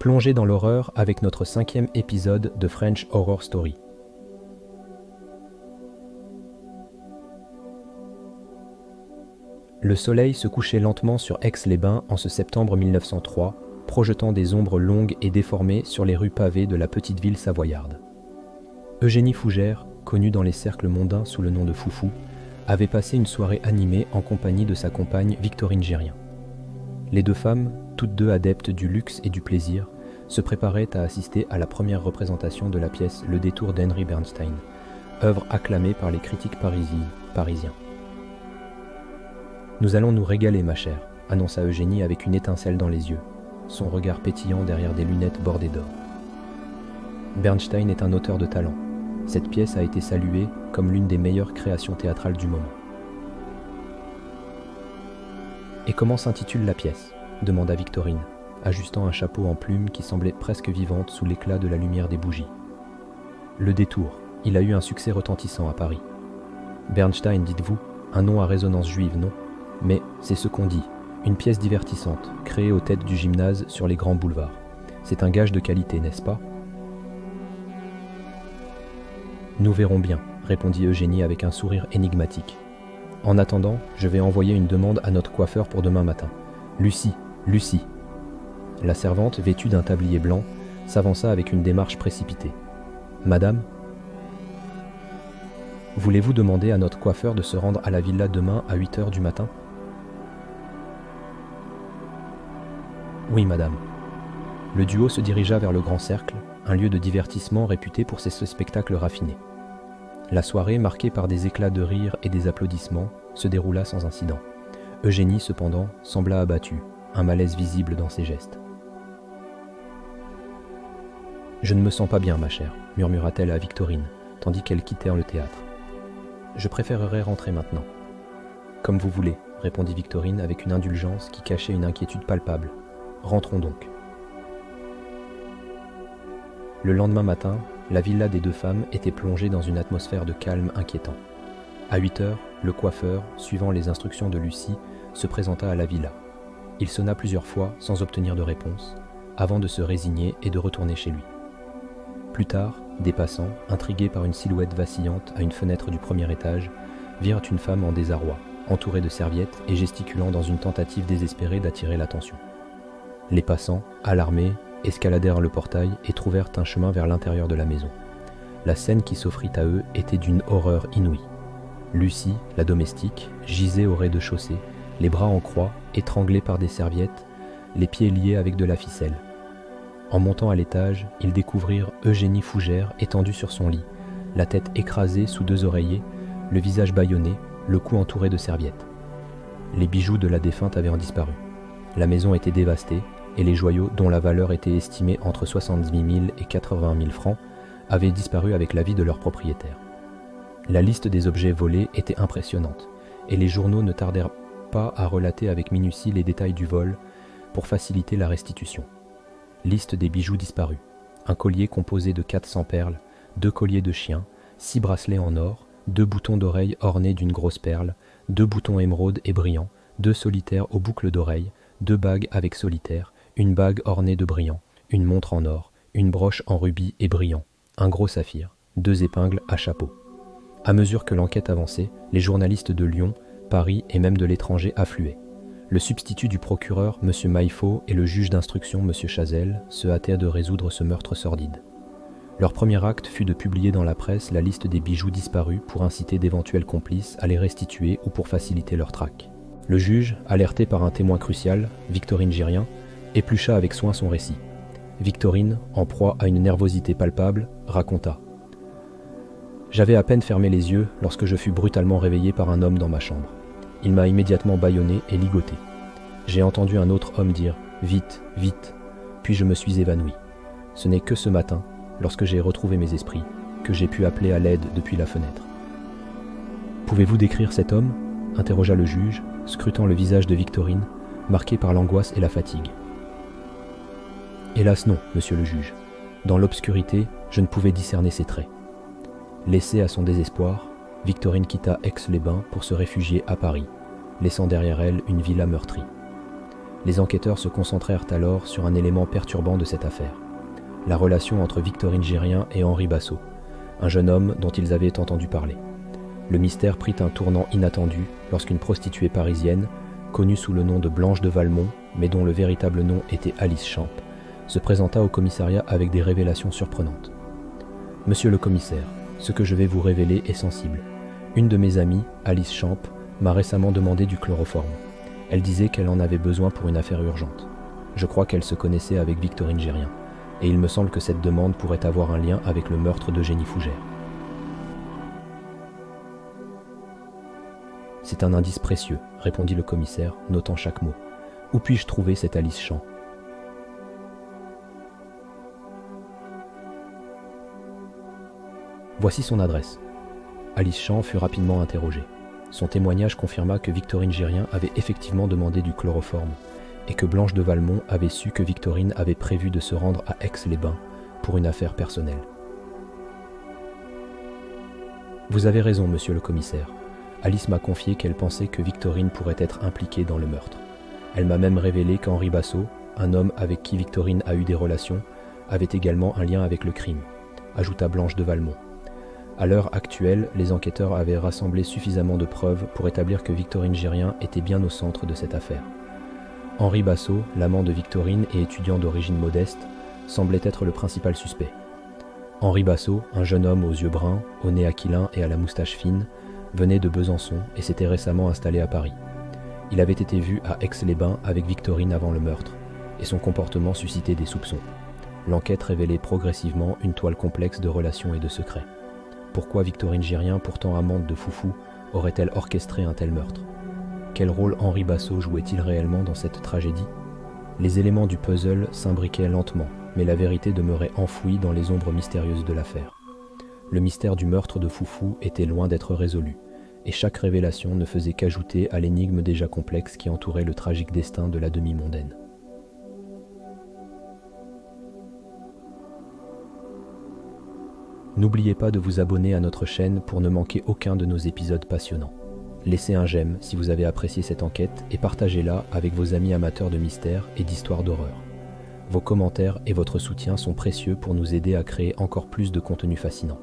Plongez dans l'horreur avec notre 5e épisode de French Horror Story. Le soleil se couchait lentement sur Aix-les-Bains en ce septembre 1903, projetant des ombres longues et déformées sur les rues pavées de la petite ville savoyarde. Eugénie Fougère, connue dans les cercles mondains sous le nom de Foufou, avait passé une soirée animée en compagnie de sa compagne Victorine Gérien. Les deux femmes, toutes deux adeptes du luxe et du plaisir, se préparaient à assister à la première représentation de la pièce Le Détour d'Henry Bernstein, œuvre acclamée par les critiques parisiens. « Nous allons nous régaler, ma chère », annonça Eugénie avec une étincelle dans les yeux, son regard pétillant derrière des lunettes bordées d'or. Bernstein est un auteur de talent. Cette pièce a été saluée comme l'une des meilleures créations théâtrales du moment. « Et comment s'intitule la pièce ?» demanda Victorine, ajustant un chapeau en plume qui semblait presque vivante sous l'éclat de la lumière des bougies. « Le Détour, il a eu un succès retentissant à Paris. Bernstein, dites-vous, un nom à résonance juive, non ? Mais c'est ce qu'on dit, une pièce divertissante, créée aux têtes du gymnase sur les grands boulevards. C'est un gage de qualité, n'est-ce pas ? » « Nous verrons bien, » répondit Eugénie avec un sourire énigmatique. « En attendant, je vais envoyer une demande à notre coiffeur pour demain matin. Lucie, Lucie !» La servante, vêtue d'un tablier blanc, s'avança avec une démarche précipitée. « Madame ? Voulez-vous demander à notre coiffeur de se rendre à la villa demain à 8 h du matin ? » « Oui, madame. » Le duo se dirigea vers le Grand Cercle, un lieu de divertissement réputé pour ses spectacles raffinés. La soirée, marquée par des éclats de rire et des applaudissements, se déroula sans incident. Eugénie, cependant, sembla abattue, un malaise visible dans ses gestes. « Je ne me sens pas bien, ma chère, » murmura-t-elle à Victorine, tandis qu'elle quittait le théâtre. « Je préférerais rentrer maintenant. »« Comme vous voulez, » répondit Victorine avec une indulgence qui cachait une inquiétude palpable. « Rentrons donc. » Le lendemain matin, la villa des deux femmes était plongée dans une atmosphère de calme inquiétant. À 8 h, le coiffeur, suivant les instructions de Lucie, se présenta à la villa. Il sonna plusieurs fois sans obtenir de réponse, avant de se résigner et de retourner chez lui. Plus tard, des passants, intrigués par une silhouette vacillante à une fenêtre du premier étage, virent une femme en désarroi, entourée de serviettes et gesticulant dans une tentative désespérée d'attirer l'attention. Les passants, alarmés, escaladèrent le portail et trouvèrent un chemin vers l'intérieur de la maison. La scène qui s'offrit à eux était d'une horreur inouïe. Lucie, la domestique, gisait au rez-de-chaussée, les bras en croix, étranglée par des serviettes, les pieds liés avec de la ficelle. En montant à l'étage, ils découvrirent Eugénie Fougère étendue sur son lit, la tête écrasée sous 2 oreillers, le visage bâillonné, le cou entouré de serviettes. Les bijoux de la défunte avaient disparu. La maison était dévastée, et les joyaux, dont la valeur était estimée entre 70 000 et 80 000 francs, avaient disparu avec la vie de leur propriétaire. La liste des objets volés était impressionnante, et les journaux ne tardèrent pas à relater avec minutie les détails du vol pour faciliter la restitution. Liste des bijoux disparus. Un collier composé de 400 perles, 2 colliers de chien, 6 bracelets en or, 2 boutons d'oreille ornés d'une grosse perle, 2 boutons émeraude et brillants, 2 solitaires aux boucles d'oreilles, 2 bagues avec solitaires, une bague ornée de brillants, une montre en or, une broche en rubis et brillants, un gros saphir, 2 épingles à chapeau. À mesure que l'enquête avançait, les journalistes de Lyon, Paris et même de l'étranger affluaient. Le substitut du procureur, M. Maillefot, et le juge d'instruction, M. Chazelle, se hâtèrent de résoudre ce meurtre sordide. Leur premier acte fut de publier dans la presse la liste des bijoux disparus pour inciter d'éventuels complices à les restituer ou pour faciliter leur traque. Le juge, alerté par un témoin crucial, Victorine Gérien, éplucha avec soin son récit. Victorine, en proie à une nervosité palpable, raconta. « J'avais à peine fermé les yeux lorsque je fus brutalement réveillé par un homme dans ma chambre. Il m'a immédiatement bâillonné et ligoté. J'ai entendu un autre homme dire « Vite, vite !» Puis je me suis évanoui. Ce n'est que ce matin, lorsque j'ai retrouvé mes esprits, que j'ai pu appeler à l'aide depuis la fenêtre. »« Pouvez-vous décrire cet homme ?» interrogea le juge, scrutant le visage de Victorine, marqué par l'angoisse et la fatigue. « Hélas non, monsieur le juge. Dans l'obscurité, je ne pouvais discerner ses traits. » Laissée à son désespoir, Victorine quitta Aix-les-Bains pour se réfugier à Paris, laissant derrière elle une villa meurtrie. Les enquêteurs se concentrèrent alors sur un élément perturbant de cette affaire, la relation entre Victorine Girien et Henri Bassot, un jeune homme dont ils avaient entendu parler. Le mystère prit un tournant inattendu lorsqu'une prostituée parisienne, connue sous le nom de Blanche de Valmont, mais dont le véritable nom était Alice Champ, se présenta au commissariat avec des révélations surprenantes. « Monsieur le commissaire, ce que je vais vous révéler est sensible. Une de mes amies, Alice Champ, m'a récemment demandé du chloroforme. Elle disait qu'elle en avait besoin pour une affaire urgente. Je crois qu'elle se connaissait avec Victorine Girien, et il me semble que cette demande pourrait avoir un lien avec le meurtre d'Eugénie Fougère. » « C'est un indice précieux, » répondit le commissaire, notant chaque mot. « Où puis-je trouver cette Alice Champ ? » Voici son adresse. Alice Champ fut rapidement interrogée. Son témoignage confirma que Victorine Girien avait effectivement demandé du chloroforme et que Blanche de Valmont avait su que Victorine avait prévu de se rendre à Aix-les-Bains pour une affaire personnelle. « Vous avez raison, monsieur le commissaire. Alice m'a confié qu'elle pensait que Victorine pourrait être impliquée dans le meurtre. Elle m'a même révélé qu'Henri Bassot, un homme avec qui Victorine a eu des relations, avait également un lien avec le crime, ajouta Blanche de Valmont. À l'heure actuelle, les enquêteurs avaient rassemblé suffisamment de preuves pour établir que Victorine Girien était bien au centre de cette affaire. Henri Bassot, l'amant de Victorine et étudiant d'origine modeste, semblait être le principal suspect. Henri Bassot, un jeune homme aux yeux bruns, au nez aquilin et à la moustache fine, venait de Besançon et s'était récemment installé à Paris. Il avait été vu à Aix-les-Bains avec Victorine avant le meurtre, et son comportement suscitait des soupçons. L'enquête révélait progressivement une toile complexe de relations et de secrets. Pourquoi Victorine Girien, pourtant amante de Foufou, aurait-elle orchestré un tel meurtre? Quel rôle Henri Bassot jouait-il réellement dans cette tragédie? Les éléments du puzzle s'imbriquaient lentement, mais la vérité demeurait enfouie dans les ombres mystérieuses de l'affaire. Le mystère du meurtre de Foufou était loin d'être résolu, et chaque révélation ne faisait qu'ajouter à l'énigme déjà complexe qui entourait le tragique destin de la demi-mondaine. N'oubliez pas de vous abonner à notre chaîne pour ne manquer aucun de nos épisodes passionnants. Laissez un j'aime si vous avez apprécié cette enquête et partagez-la avec vos amis amateurs de mystères et d'histoires d'horreur. Vos commentaires et votre soutien sont précieux pour nous aider à créer encore plus de contenu fascinant.